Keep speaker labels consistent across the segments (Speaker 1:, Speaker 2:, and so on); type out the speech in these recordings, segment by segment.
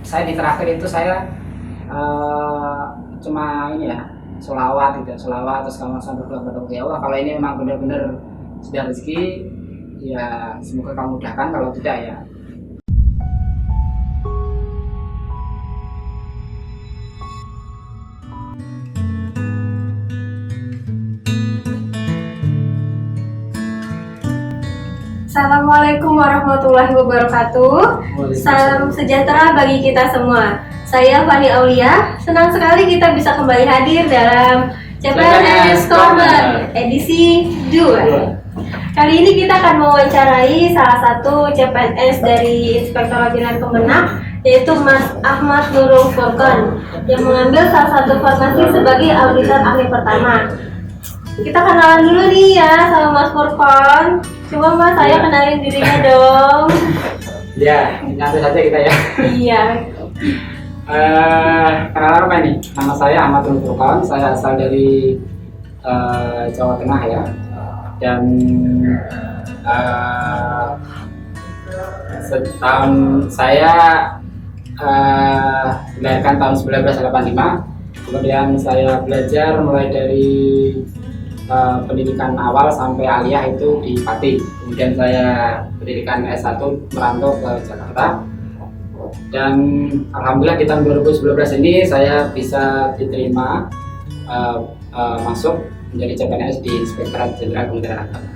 Speaker 1: saya di terakhir itu saya cuma ini ya, sholawat gitu, sholawat terus kamu sampai berdoa ya Allah, kalau ini memang benar-benar sudah rezeki ya semoga kamu mudahkan, kalau tidak ya.
Speaker 2: Assalamualaikum warahmatullahi wabarakatuh. Salam sejahtera bagi kita semua. Saya Fani Aulia. Senang sekali kita bisa kembali hadir dalam CPNS Corner edisi 2. Kali ini kita akan mewawancarai salah satu CPNS dari Inspektorat Jenderal Kemenak, yaitu Mas Ahmad Nurul Furqan, yang mengambil salah satu formasi sebagai auditor ahli pertama. Kita kenalan dulu nih ya sama Mas Furqan. Coba Mas, saya kenalin dirinya dong.
Speaker 1: Ya, nyatu saja kita ya.
Speaker 2: Iya.
Speaker 1: Kenalan apa ini? Nama saya Ahmad Nurul Furqan, saya asal dari Jawa Tengah ya. Dan saya dilahirkan tahun 1985. Kemudian saya belajar mulai dari pendidikan awal sampai aliyah itu di Pati. Kemudian saya pendidikan S1 merantau ke Jakarta. Dan alhamdulillah di tahun 2019 ini saya bisa diterima masuk menjadi CPNS di Inspektorat Jenderal Kementerian Agama.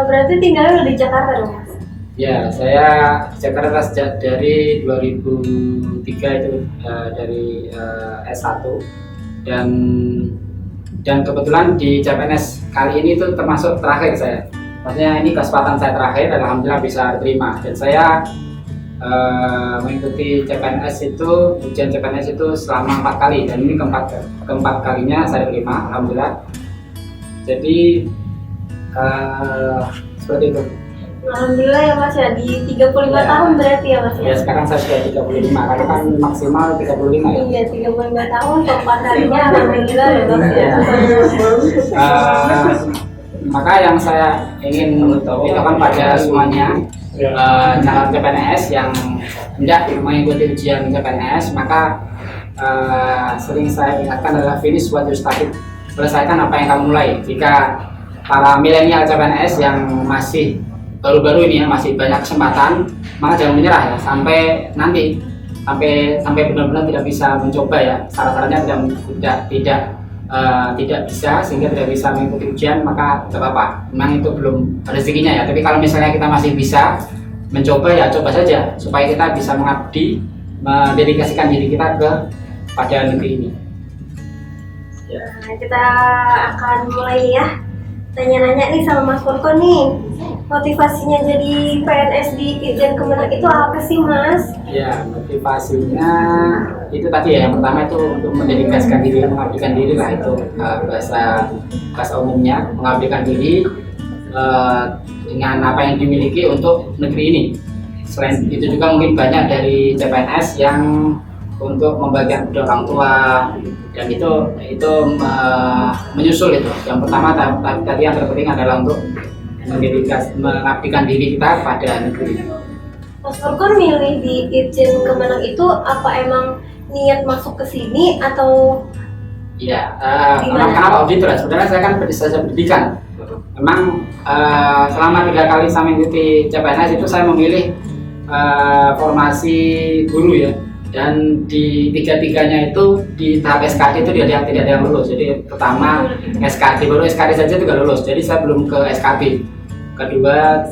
Speaker 2: Berarti tinggalnya di Jakarta dong Mas?
Speaker 1: Ya, saya di Jakarta sejak dari 2003 itu dari S1 dan kebetulan di CPNS kali ini itu termasuk terakhir saya. Maksudnya ini kesempatan saya terakhir, alhamdulillah bisa terima. Dan saya mengikuti CPNS itu, ujian CPNS itu selama 4 kali dan ini keempat kalinya saya terima, alhamdulillah. Jadi seperti itu.
Speaker 2: Alhamdulillah ya Mas ya, di 35
Speaker 1: Ya.
Speaker 2: tahun berarti ya Mas ya?
Speaker 1: Ya sekarang saya sudah 35, karena kan maksimal 35 ya.
Speaker 2: Iya, 35 tahun, keempat kalinya alhamdulillah ya Mas ya.
Speaker 1: Maka yang saya ingin beritahukan pada semuanya calon CPNS yang hendak mengikuti ujian CPNS, maka sering saya ingatkan adalah finish what you started, selesaikan apa yang kamu mulai. Jika para milenial CPNS yang masih baru-baru ini ya, masih banyak kesempatan, maka jangan menyerah ya, sampai nanti sampai benar-benar tidak bisa mencoba ya, syarat-syaratnya tidak bisa sehingga tidak bisa mengikuti ujian, maka tidak apa-apa, memang itu belum rezekinya ya. Tapi kalau misalnya kita masih bisa mencoba ya coba saja, supaya kita bisa mengabdi, mendedikasikan diri kita pada negeri ini ya.
Speaker 2: Nah, kita akan mulai ya, tanya-nanya nih sama Mas Furqan nih, motivasinya jadi PNS di Ditjen Kemenak itu apa sih Mas?
Speaker 1: Ya, motivasinya itu tadi ya, yang pertama itu untuk mendedikasikan diri, mengabdikan diri lah, itu bahasa umumnya, mengabdikan diri dengan apa yang dimiliki untuk negeri ini. Selain itu juga mungkin banyak dari CPNS yang untuk membagikan kepada orang tua, dan itu menyusul itu. Yang pertama tadi yang terpenting adalah untuk mengabdikan diri kita pada negeri.
Speaker 2: Mas Furqan milih di Ditjen Kemenak itu apa emang niat masuk ke sini atau?
Speaker 1: Iya, kenapa auditor? Sebenarnya saya kan pendidikan. Memang selama 3 kali saya mengikuti CPNS itu saya memilih formasi guru ya. Dan di tiga-tiganya itu di tahap SKD itu tidak ada yang lulus. Jadi pertama SKD, baru SKD saja juga lulus. Jadi saya belum ke SKB. Kedua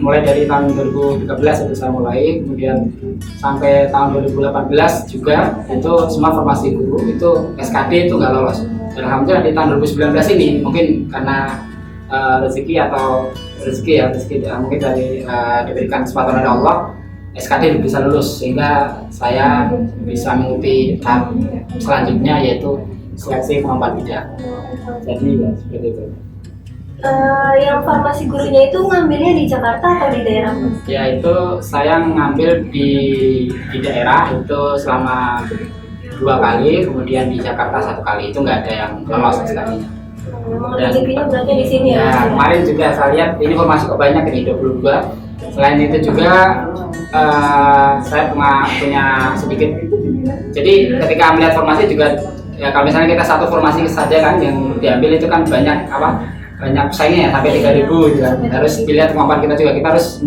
Speaker 1: mulai dari tahun 2013 itu saya mulai, kemudian sampai tahun 2018 juga itu semua formasi guru itu SKD itu nggak lolos. Dan alhamdulillah di tahun 2019 ini mungkin karena rezeki mungkin dari diberikan kesempatan oleh Allah, SKD bisa lulus sehingga saya bisa mengikuti tahap selanjutnya, yaitu seleksi pengemban bidang. Jadi ya seperti itu.
Speaker 2: Yang formasi gurunya itu ngambilnya di Jakarta atau di daerah Mas?
Speaker 1: Ya itu saya ngambil di daerah itu selama 2 kali, kemudian di Jakarta 1 kali, itu nggak ada yang lolos SKD-nya.
Speaker 2: Rezekinya berarti di sini ya?
Speaker 1: Ya, kemarin juga saya lihat ini formasi kok banyak ini 22. Selain itu juga saya punya sedikit. Jadi ketika melihat formasi juga ya, kalau misalnya kita satu formasi saja kan yang diambil itu kan banyak pesaingnya ya, sampai 3.000 gitu kan. Harus dilihat kemampuan kita juga. Kita harus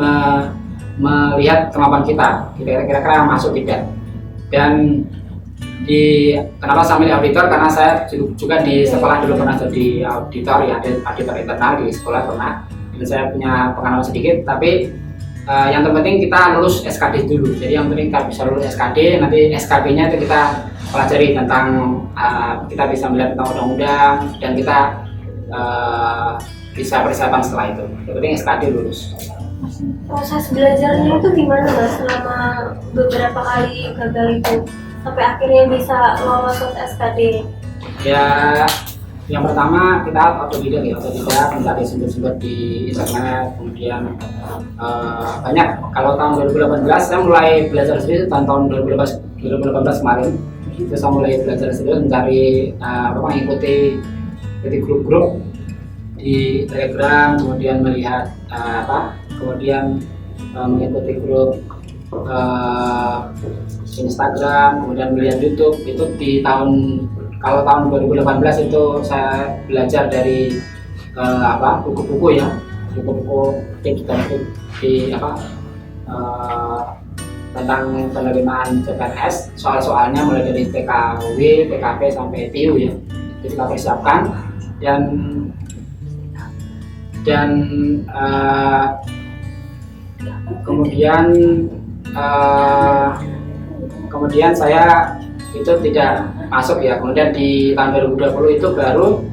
Speaker 1: melihat kemampuan kita kira-kira masuk tidak. Dan kenapa saya milih auditor, karena saya juga di sekolah dulu pernah jadi auditor ya, auditor internal di sekolah pernah. Dan saya punya pengalaman sedikit, tapi yang terpenting kita lulus SKD dulu. Jadi yang penting kita bisa lulus SKD, nanti SKB-nya itu kita pelajari tentang kita bisa melihat tentang undang-undang dan kita bisa persiapan setelah itu. Yang penting SKD lulus.
Speaker 2: Proses belajarnya itu gimana Mas selama beberapa kali gagal itu sampai akhirnya bisa lolos SKD?
Speaker 1: Ya, yang pertama kita otodidak mencari sumber-sumber di internet, kemudian banyak. Kalau tahun 2018 saya mulai belajar sendiri, tahun 2018 kemarin itu saya mulai belajar sendiri, mencari mengikuti grup-grup di Telegram, kemudian melihat kemudian mengikuti grup Instagram, kemudian melihat YouTube. Itu kalau tahun 2018 itu saya belajar dari buku-buku ya, buku-buku tips dan trik tentang penerimaan CPNS. Soal-soalnya mulai dari TKW, TKP sampai TIU ya, itu kita persiapkan. Dan kemudian saya itu tidak masuk ya. Kemudian di tahun 2020 itu baru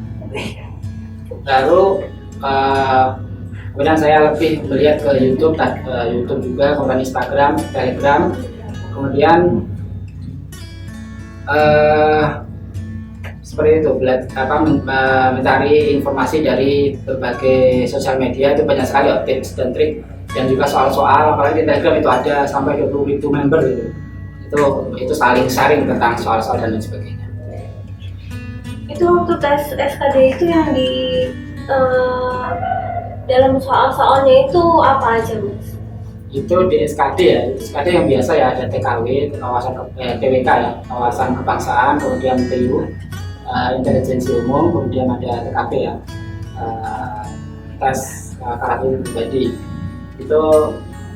Speaker 1: kemudian saya lebih melihat ke YouTube juga, kemudian Instagram, Telegram, kemudian seperti itu, mencari informasi dari berbagai sosial media. Itu banyak sekali tips dan trik, dan juga soal-soal, apalagi di Telegram itu ada sampai 20.000 member gitu. Itu saling sharing tentang soal-soal dan lain sebagainya.
Speaker 2: Itu waktu tes SKD itu yang di dalam soal-soalnya itu apa aja Mas?
Speaker 1: Itu di SKD ya, itu SKD yang biasa ya, ada TKW, kawasan TWK ya, kawasan kebangsaan, kemudian TIU, intelijensi umum, kemudian ada TKP ya, tes karakter pribadi. Itu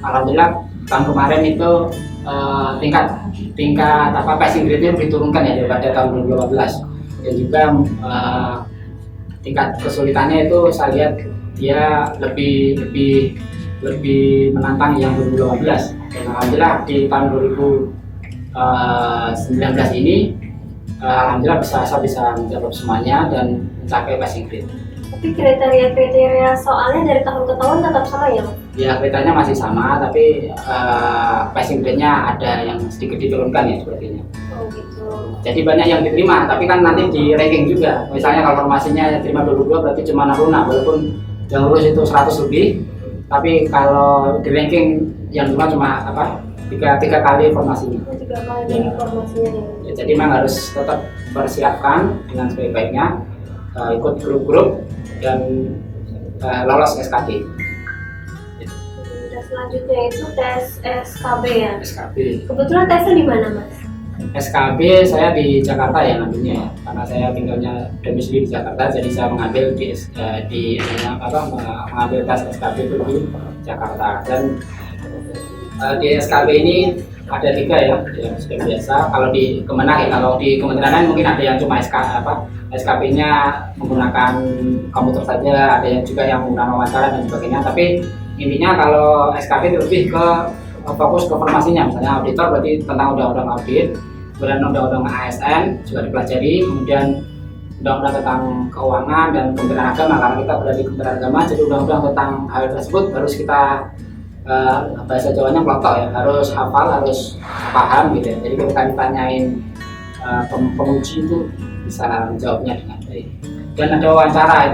Speaker 1: alhamdulillah tahun kemarin itu tingkat passing grade-nya diturunkan ya daripada tahun 2018, dan juga tingkat kesulitannya itu saya lihat dia lebih menantang yang 2018. Dan alhamdulillah di tahun 2019 ini alhamdulillah saya bisa menjawab semuanya dan mencapai passing grade.
Speaker 2: Tapi kriteria soalnya dari tahun ke tahun tetap sama ya?
Speaker 1: Ya, kriterianya masih sama, tapi passing grade-nya ada yang sedikit diturunkan ya sepertinya.
Speaker 2: Oh gitu.
Speaker 1: Jadi banyak yang diterima, tapi kan nanti di ranking juga. Misalnya kalau formasinya terima 22 berarti cuma Naruna, walaupun yang lulus itu 100 lebih, tapi kalau di ranking yang cuma tiga kali formasinya.
Speaker 2: 3 kali dari formasinya
Speaker 1: ya. Jadi memang harus tetap persiapkan dengan sebaik-baiknya, ikut grup-grup dan lolos SKD.
Speaker 2: Selanjutnya itu tes SKB ya?
Speaker 1: SKB.
Speaker 2: Kebetulan tesnya di mana Mas?
Speaker 1: SKB saya di Jakarta ya namanya ya, karena saya tinggalnya domisili di Jakarta, jadi saya mengambil mengambil tes SKB itu di Jakarta. Dan di SKB ini ada 3 ya, yang sudah biasa. Kalau di Kemenang ya, kalau di kementerian lain mungkin ada yang cuma SKB-nya menggunakan komputer saja, ada yang juga yang menggunakan wawancara dan sebagainya. Tapi intinya kalau SKB itu lebih ke fokus ke formasinya, misalnya auditor berarti tentang undang-undang audit, kemudian undang-undang ASN juga dipelajari, kemudian undang-undang tentang keuangan dan Kementerian Agama, karena kita berada di Kementerian Agama, jadi undang-undang tentang hal tersebut harus kita bahasa Jawanya kelotok ya, harus hafal, harus paham gitu ya. Jadi ketika ditanyain penguji itu bisa menjawabnya dengan baik. Dan ada wawancara,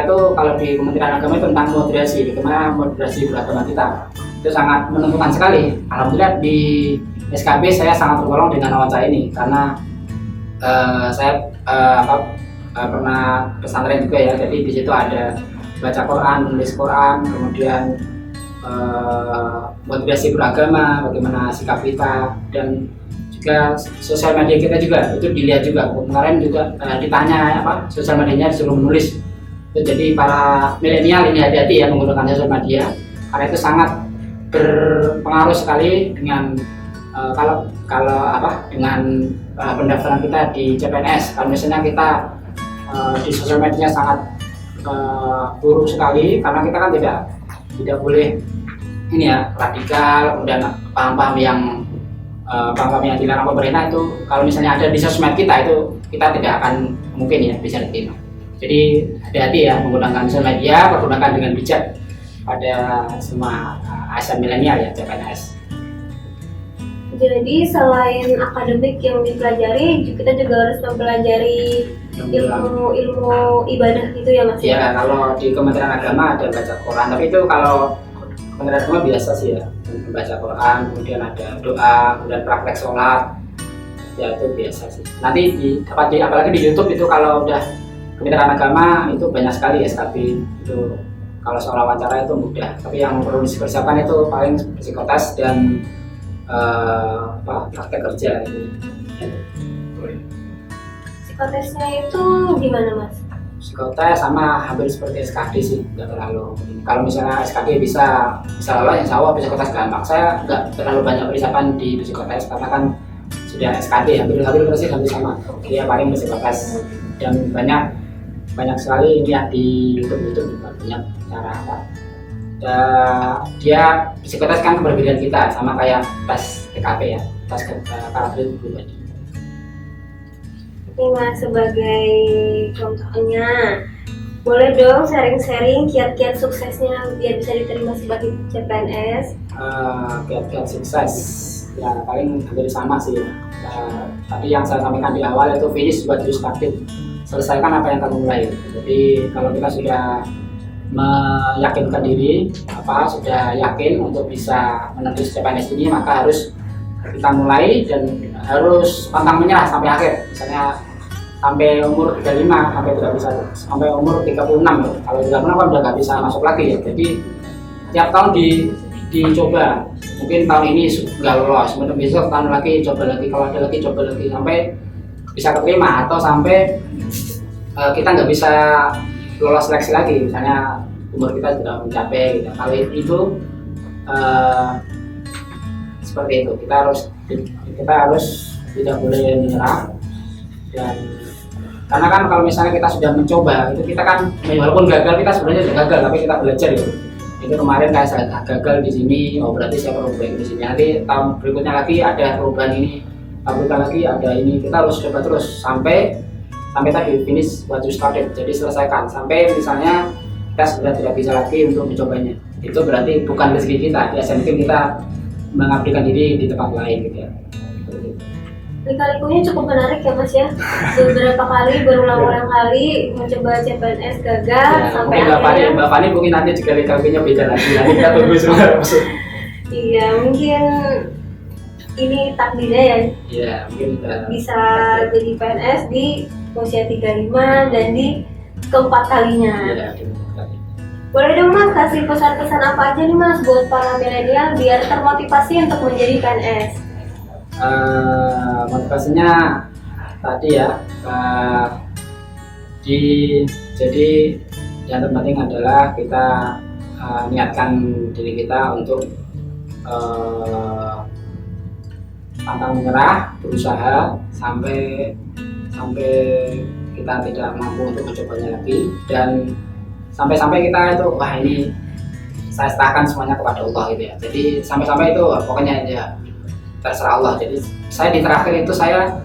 Speaker 1: itu kalau di Kementerian Agama itu tentang moderasi, bagaimana moderasi beragama kita. Itu sangat menentukan sekali. Alhamdulillah di SKB saya sangat tergolong dengan wawancara ini, karena saya pernah pesantren juga ya. Jadi di situ ada baca Quran, menulis Quran, kemudian motivasi beragama, bagaimana sikap kita, dan juga sosial media kita juga itu dilihat juga. Kemarin juga ditanya apa sosial medianya disuruh menulis. Jadi para milenial ini hati-hati ya menggunakan sosial media karena itu sangat berpengaruh sekali dengan dengan pendaftaran kita di CPNS. Kalau misalnya kita di sosial media sangat buruk sekali karena kita kan tidak boleh ini ya radikal, kemudian paham-paham yang dilarang pemerintah itu kalau misalnya ada di sosmed kita itu kita tidak akan mungkin ya bisa diterima. Jadi hati-hati ya menggunakan sosial media, pergunakan dengan bijak pada semua ASN milenial ya CPNS.
Speaker 2: Jadi selain akademik yang dipelajari, kita juga harus mempelajari ilmu ibadah gitu ya Mas?
Speaker 1: Iya, kalau di Kementerian Agama ada baca Quran, tapi itu kalau Kementerian Agama biasa sih ya, membaca Quran, kemudian ada doa, kemudian praktek sholat, ya itu biasa sih. Nanti apalagi di YouTube itu kalau udah Kementerian Agama itu banyak sekali SKB itu. Kalau soal wawancara itu mudah, tapi yang perlu dipersiapkan itu paling psikotes dan praktek kerja itu.
Speaker 2: Psikotesnya itu gimana Mas?
Speaker 1: Psikotes sama hampir seperti SKD sih, nggak terlalu. Kalau misalnya SKD bisa lolos, insya Allah psikotes gampang. Saya nggak terlalu banyak persiapan di psikotes karena kan sudah SKD hampir sama. Dia paling psikotes dan banyak sekali lihat di YouTube juga banyak cara apa. Dia psikotes kan keberbedaan kita sama kayak tes TKP ya, tes karakter pribadi.
Speaker 2: Ini Mas sebagai contohnya, boleh dong sharing-sharing kiat-kiat suksesnya biar bisa diterima sebagai CPNS?
Speaker 1: Kiat-kiat sukses ya paling hampir sama sih. Tadi yang saya sampaikan di awal itu finish buat jus takdir, selesaikan apa yang kamu mulai. Jadi kalau kita sudah meyakinkan diri, sudah yakin untuk bisa menembus CPNS ini, maka harus kita mulai dan harus pantang menyerah sampai akhir. Misalnya sampai umur 35, sampai umur 36 ya. Kalau 36 kan udah nggak bisa masuk lagi ya. Jadi tiap tahun dicoba. Mungkin tahun ini nggak lolos, kemudian besok tahun lagi coba lagi, kalau ada lagi coba lagi sampai bisa keterima atau sampai kita nggak bisa lolos seleksi lagi, misalnya umur kita sudah mencapai gitu. Kalau itu seperti itu, kita harus tidak boleh menyerah. Dan karena kan kalau misalnya kita sudah mencoba itu, kita kan walaupun gagal, kita sebenarnya sudah gagal tapi kita belajar gitu. Itu kemarin kayak saya gagal di sini, berarti saya perlu baik di sini. Nanti tahun berikutnya lagi ada perubahan ini, tahun berikutnya lagi ada ini. Kita harus coba terus sampai tadi finish what you started. Jadi selesaikan sampai misalnya kita sudah tidak bisa lagi untuk mencobanya. Itu berarti bukan rezeki kita. Ya mungkin kita mengabdikan diri di tempat lain gitu ya.
Speaker 2: Lika-likunya cukup menarik ya Mas ya. Beberapa kali, berulang-ulang kali mencoba CPNS gagal ya, sampai akhirnya.
Speaker 1: Mbak Fani mungkin nanti juga lika-likunya beda lagi. Nanti kita tunggu semua.
Speaker 2: Iya, mungkin ini takdirnya ya.
Speaker 1: Iya, mungkin
Speaker 2: bisa jadi PNS di usia 35 dan di keempat kalinya.
Speaker 1: Iya,
Speaker 2: boleh dong Mas kasih pesan-pesan apa aja nih Mas buat para milenial biar termotivasi untuk menjadi PNS?
Speaker 1: Motivasinya tadi ya, jadi yang terpenting adalah kita niatkan diri kita untuk pantang menyerah, berusaha sampai kita tidak mampu untuk mencobanya lagi, dan sampai kita itu wah ini saya serahkan semuanya kepada Allah gitu ya. Jadi sampai itu pokoknya aja terserah Allah. Jadi saya di terakhir itu saya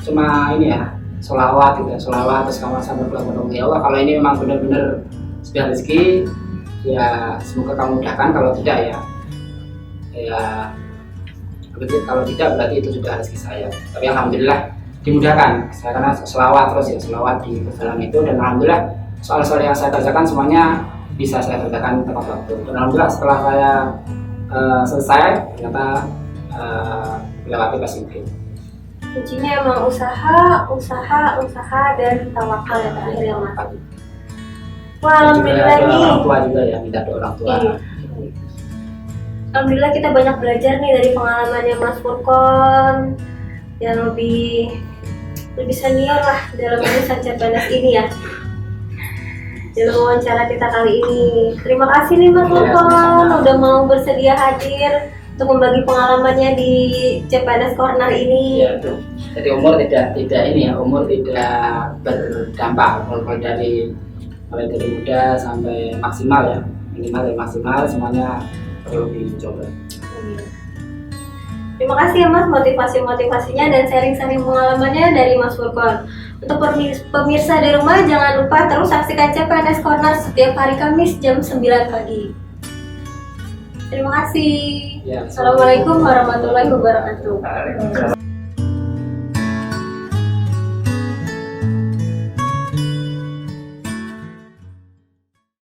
Speaker 1: cuma ini ya sholawat gitu ya, sholawat terus kamu sambil berdoa, ya Allah kalau ini memang benar-benar sudah rezeki ya semoga kamu mudahkan, kalau tidak ya kalau tidak berarti itu sudah rezeki saya. Tapi alhamdulillah dimudahkan saya karena sholawat terus ya, sholawat di perjalanan itu, dan alhamdulillah soal-soal yang saya kerjakan semuanya bisa saya kerjakan tepat waktu. Dan alhamdulillah setelah saya selesai ternyata melewati tes itu.
Speaker 2: Kuncinya emang usaha dan tawakal ya terakhir ya Mas. Wah,
Speaker 1: Dan juga
Speaker 2: alhamdulillah
Speaker 1: doa
Speaker 2: nih.
Speaker 1: orang tua juga ya, minta doa orang tua.
Speaker 2: Iya. Alhamdulillah kita banyak belajar nih dari pengalamannya Mas Furkon yang lebih senior lah dalam urusan CPNS ini ya. Dalam wawancara kita kali ini. Terima kasih nih Mas
Speaker 1: Iya,
Speaker 2: Furkon
Speaker 1: sama-sama.
Speaker 2: udah mau bersedia hadir untuk membagi pengalamannya di CPNS Corner ini.
Speaker 1: Ya, tuh. Jadi umur tidak ini ya, umur tidak berdampak. Umur dari mulai dari muda sampai maksimal ya, minimal dan maksimal semuanya perlu dicoba.
Speaker 2: Terima kasih ya Mas motivasi-motivasinya dan sharing-sharing pengalamannya dari Mas Furkon. Untuk pemirsa di rumah jangan lupa terus saksikan CPNS Corner setiap hari Kamis jam 9 pagi. Terima kasih.
Speaker 1: Ya,
Speaker 2: Assalamualaikum warahmatullahi wabarakatuh.